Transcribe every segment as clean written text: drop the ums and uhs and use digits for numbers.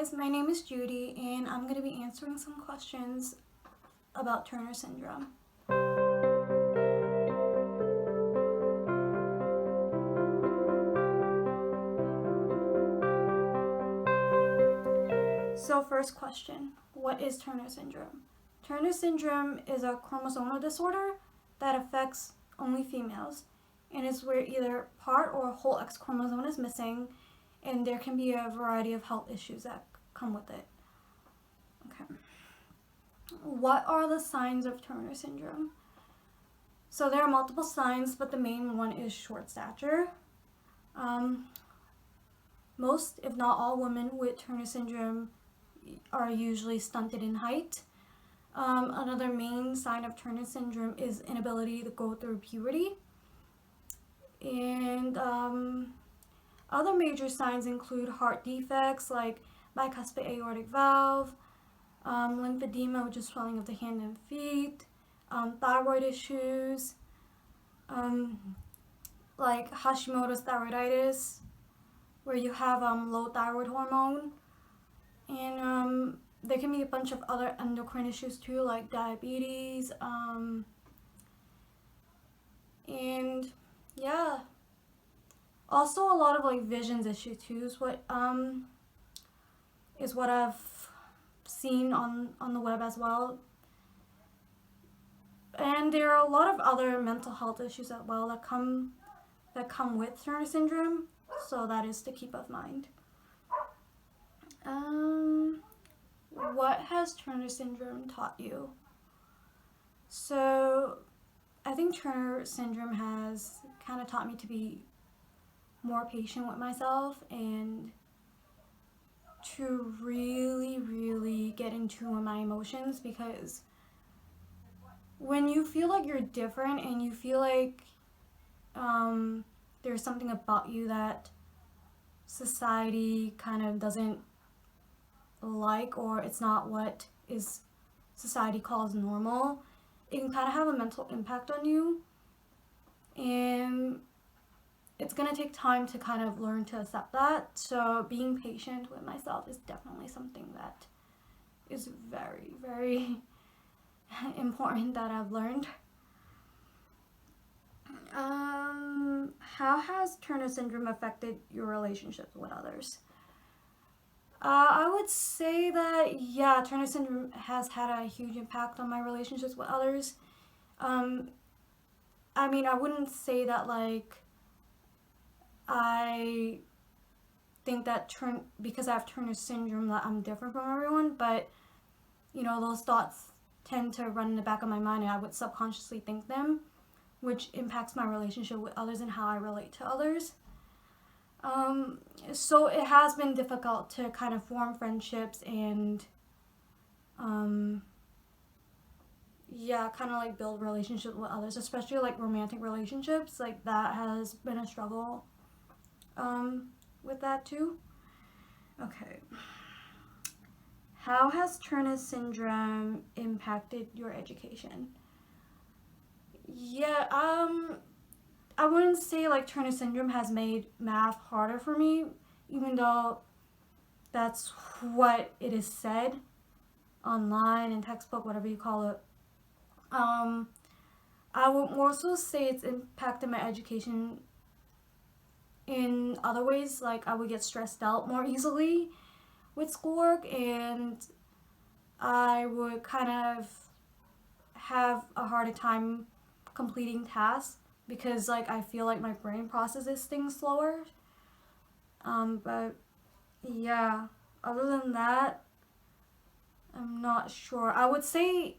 guys, my name is Judy and I'm going to be answering some questions about Turner syndrome. So first question, what is Turner syndrome? Turner syndrome is a chromosomal disorder that affects only females, and it's where either part or whole X chromosome is missing, and there can be a variety of health issues that come with it. Okay. What are the signs of Turner syndrome? So there are multiple signs, but the main one is short stature. Most, if not all, women with Turner syndrome are usually stunted in height. Another main sign of Turner syndrome is inability to go through puberty. And other major signs include heart defects like bicuspid aortic valve, lymphedema, which is swelling of the hand and feet, thyroid issues, like Hashimoto's thyroiditis, where you have low thyroid hormone, and there can be a bunch of other endocrine issues too, like diabetes, and yeah. Also, a lot of like visions issues too is what I've seen on the web as well. And there are a lot of other mental health issues as well that come with Turner syndrome, so that is to keep in mind. What has Turner syndrome taught you? So I think Turner syndrome has kind of taught me to be more patient with myself and to really get in tune with my emotions, because when you feel like you're different and you feel like there's something about you that society kind of doesn't like, or it's not what is society calls normal, it can kind of have a mental impact on you, and it's going to take time to kind of learn to accept that. So being patient with myself is definitely something that is very important that I've learned. How has Turner syndrome affected your relationships with others? I would say that, yeah, Turner syndrome has had a huge impact on my relationships with others. I mean, I wouldn't say that like I think that because I have Turner syndrome that I'm different from everyone, but you know, those thoughts tend to run in the back of my mind and I would subconsciously think them, which impacts my relationship with others and how I relate to others. So it has been difficult to kind of form friendships and kind of like build relationships with others, especially like romantic relationships. Like that has been a struggle with that too. Okay. How has Turner syndrome impacted your education? Yeah, I wouldn't say like Turner syndrome has made math harder for me, even though that's what it is said online and textbook, whatever you call it. I would more so say it's impacted my education in other ways. Like I would get stressed out more easily with schoolwork, and I would kind of have a harder time completing tasks because like I feel like my brain processes things slower. But yeah, other than that, I'm not sure. I would say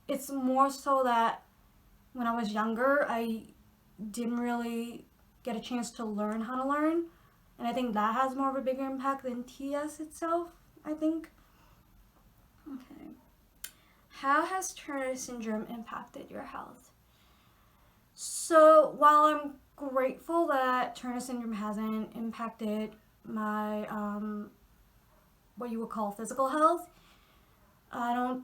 it's more so that when I was younger, I didn't really get a chance to learn how to learn. And I think that has more of a bigger impact than TS itself, I think. Okay. How has Turner syndrome impacted your health? So while I'm grateful that Turner syndrome hasn't impacted my what you would call physical health, I don't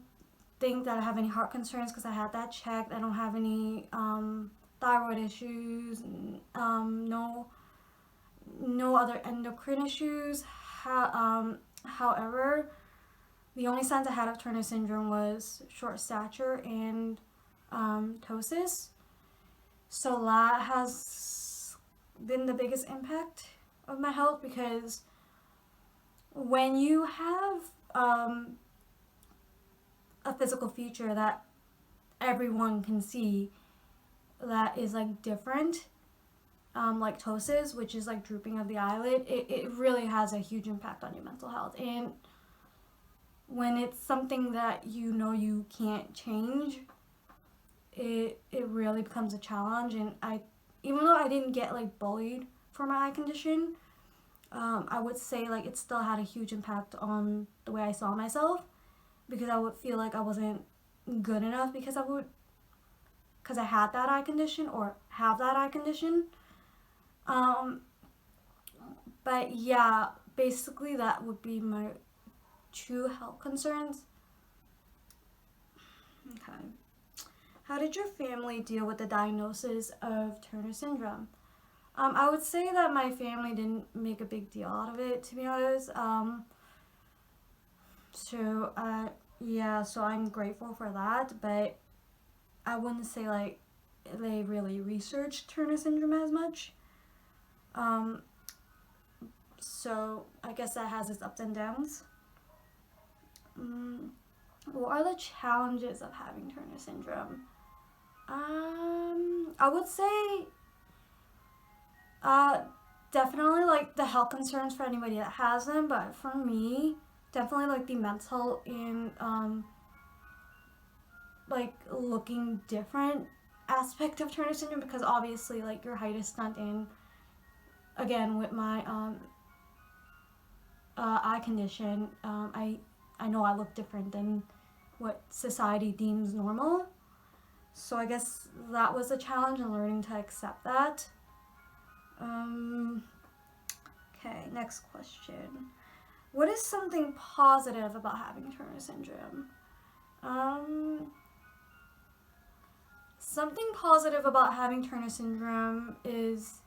think that I have any heart concerns because I had that checked. I don't have any thyroid issues, no other endocrine issues. However, the only signs I had of Turner syndrome was short stature and ptosis. So that has been the biggest impact of my health, because when you have a physical feature that everyone can see that is like different, like ptosis, which is like drooping of the eyelid, it really has a huge impact on your mental health. And when it's something that you know you can't change, it really becomes a challenge. And even though I didn't get like bullied for my eye condition, I would say like it still had a huge impact on the way I saw myself, because I would feel like I wasn't good enough because I had that eye condition or have that eye condition. But yeah, basically that would be my two health concerns. Okay. How did your family deal with the diagnosis of Turner syndrome? I would say that my family didn't make a big deal out of it, to be honest. So I'm grateful for that, but I wouldn't say like they really researched Turner syndrome as much. So I guess that has its ups and downs. What are the challenges of having Turner syndrome? I would say definitely like the health concerns for anybody that has them, but for me, definitely like the mental and like looking different aspect of Turner syndrome, because obviously like your height is stunted, and again with my eye condition, I know I look different than what society deems normal. So I guess that was a challenge in learning to accept that. Okay, next question. What is something positive about having Turner syndrome? Something positive about having Turner syndrome is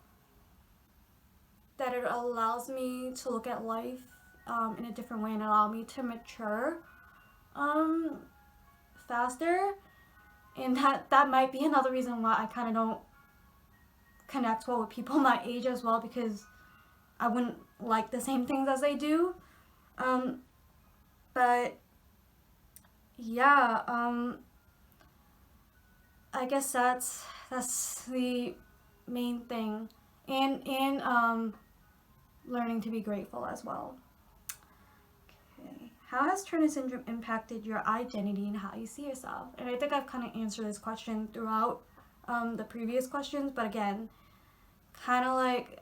that it allows me to look at life in a different way and allow me to mature faster. And that might be another reason why I kind of don't connect well with people my age as well, because I wouldn't like the same things as they do. But yeah, I guess that's the main thing, and learning to be grateful as well. Okay, how has Turner syndrome impacted your identity and how you see yourself? And I think I've kind of answered this question throughout the previous questions, but again, kind of like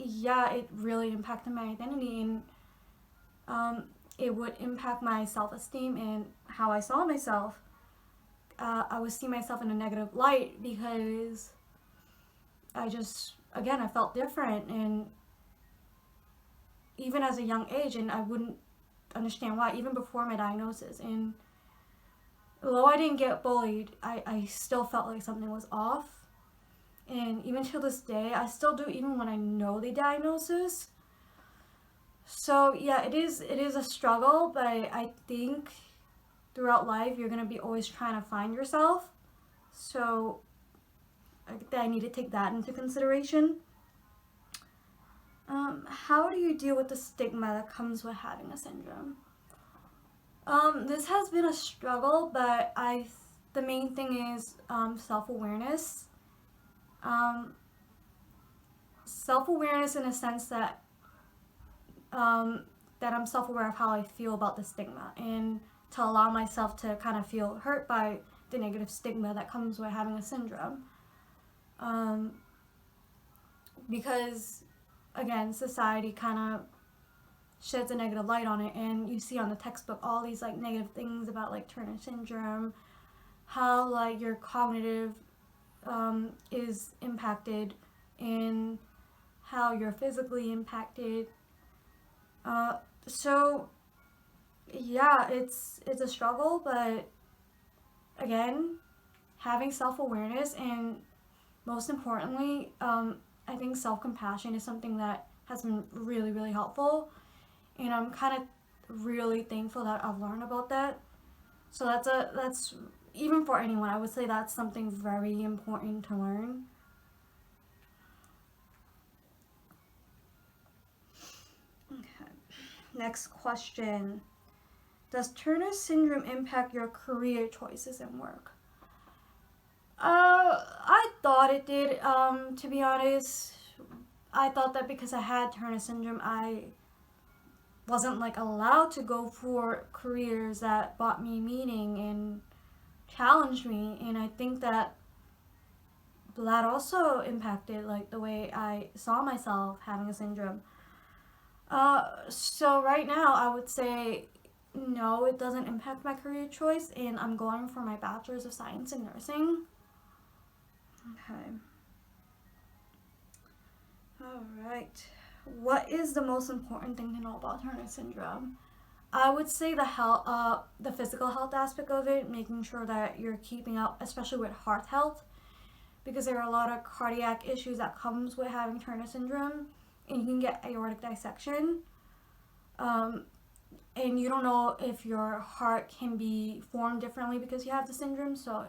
yeah, it really impacted my identity, and it would impact my self-esteem and how I saw myself. I would see myself in a negative light because I felt different, and even as a young age, and I wouldn't understand why, even before my diagnosis. And although I didn't get bullied, I still felt like something was off. And even to this day, I still do, even when I know the diagnosis. So yeah, it is a struggle, but I think throughout life you're gonna be always trying to find yourself. So I need to take that into consideration. How do you deal with the stigma that comes with having a syndrome? This has been a struggle, but the main thing is self-awareness. Self-awareness in a sense that I'm self-aware of how I feel about the stigma, and to allow myself to kind of feel hurt by the negative stigma that comes with having a syndrome. Because again, society kind of sheds a negative light on it, and you see on the textbook all these like negative things about like Turner syndrome, how like your cognitive is impacted, and how you're physically impacted. So yeah, it's a struggle, but again, having self-awareness, and most importantly, I think self-compassion is something that has been really, really helpful. And I'm kind of really thankful that I've learned about that. So that's even for anyone, I would say that's something very important to learn. Okay. Next question. Does Turner syndrome impact your career choices and work? I thought it did. To be honest, I thought that because I had Turner syndrome, I wasn't like allowed to go for careers that brought me meaning and challenged me, and I think that that also impacted like the way I saw myself having a syndrome. So right now I would say no, it doesn't impact my career choice, and I'm going for my bachelor's of science in nursing. Okay. All right. What is the most important thing to know about Turner syndrome? I would say the physical health aspect of it, making sure that you're keeping up, especially with heart health, because there are a lot of cardiac issues that comes with having Turner syndrome, and you can get aortic dissection, and you don't know if your heart can be formed differently because you have the syndrome. So,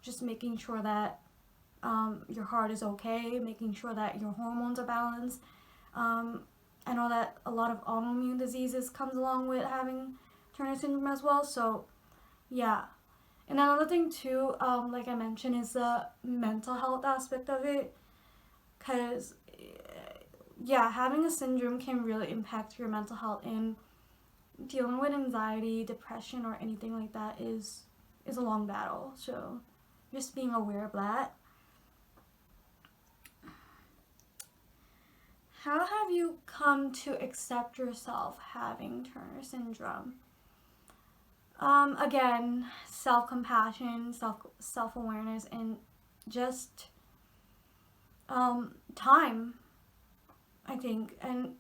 just making sure that your heart is okay, making sure that your hormones are balanced. I know that a lot of autoimmune diseases comes along with having Turner syndrome as well. So, yeah. And another thing too, like I mentioned, is the mental health aspect of it. Because, yeah, having a syndrome can really impact your mental health, and dealing with anxiety, depression, or anything like that is a long battle. So, just being aware of that. How have you come to accept yourself having Turner syndrome? Again, self-compassion, self-awareness, and just time, I think. And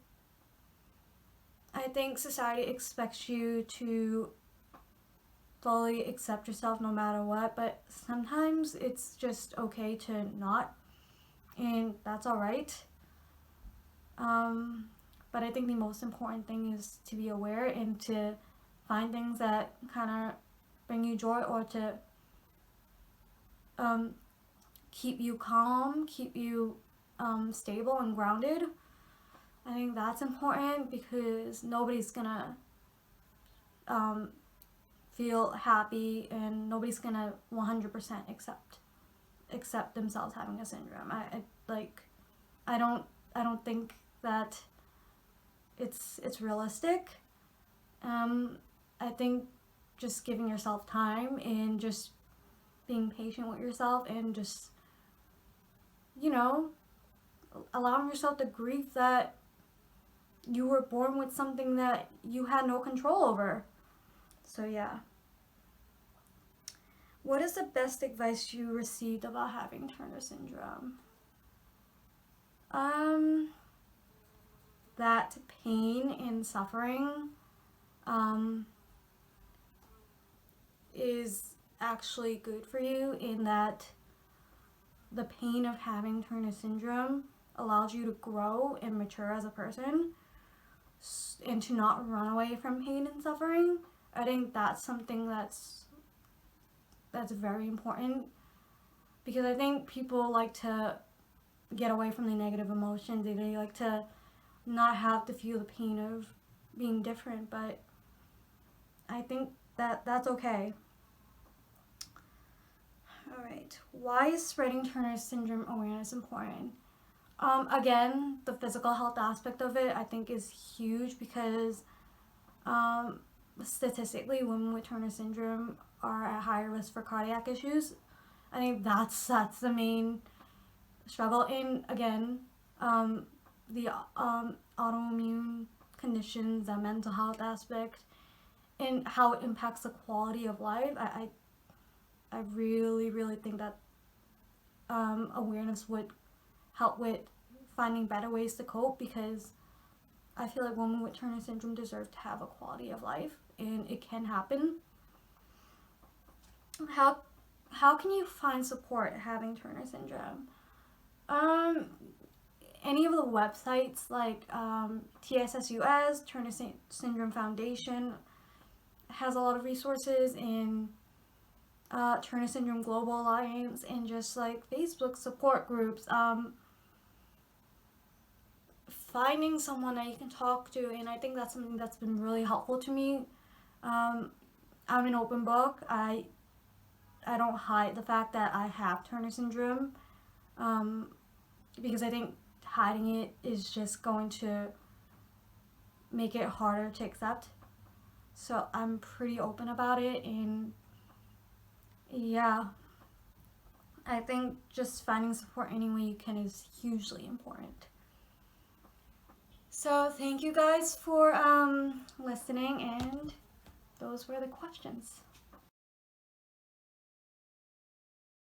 I think society expects you to fully accept yourself no matter what, but sometimes it's just okay to not, and that's all right. But I think the most important thing is to be aware and to find things that kind of bring you joy, or to keep you calm, keep you stable and grounded. I think that's important because nobody's gonna feel happy, and nobody's gonna 100% accept themselves having a syndrome. I don't think that it's realistic. I think just giving yourself time and just being patient with yourself, and just, you know, allowing yourself to grieve that you were born with something that you had no control over. So, yeah. What is the best advice you received about having Turner syndrome? That pain and suffering is actually good for you, in that the pain of having Turner syndrome allows you to grow and mature as a person, and to not run away from pain and suffering. I think that's something that's very important, because I think people like to get away from the negative emotions. They like to not have to feel the pain of being different, but I think that that's okay. All right. Why is spreading Turner syndrome awareness important? Again, the physical health aspect of it I think is huge, because statistically, women with Turner syndrome are at higher risk for cardiac issues. I think that's the main struggle. And again, the autoimmune conditions, the mental health aspect, and how it impacts the quality of life. I really, really think that awareness would help with finding better ways to cope, because I feel like women with Turner syndrome deserve to have a quality of life, and it can happen. How can you find support having Turner syndrome? any of the websites like TSSUS, Turner Syndrome Foundation has a lot of resources, and Turner Syndrome Global Alliance, and just like Facebook support groups. Finding someone that you can talk to, and I think that's something that's been really helpful to me. I'm an open book. I don't hide the fact that I have Turner syndrome, because I think hiding it is just going to make it harder to accept. So I'm pretty open about it, and yeah, I think just finding support any way you can is hugely important. So thank you guys for listening, and those were the questions.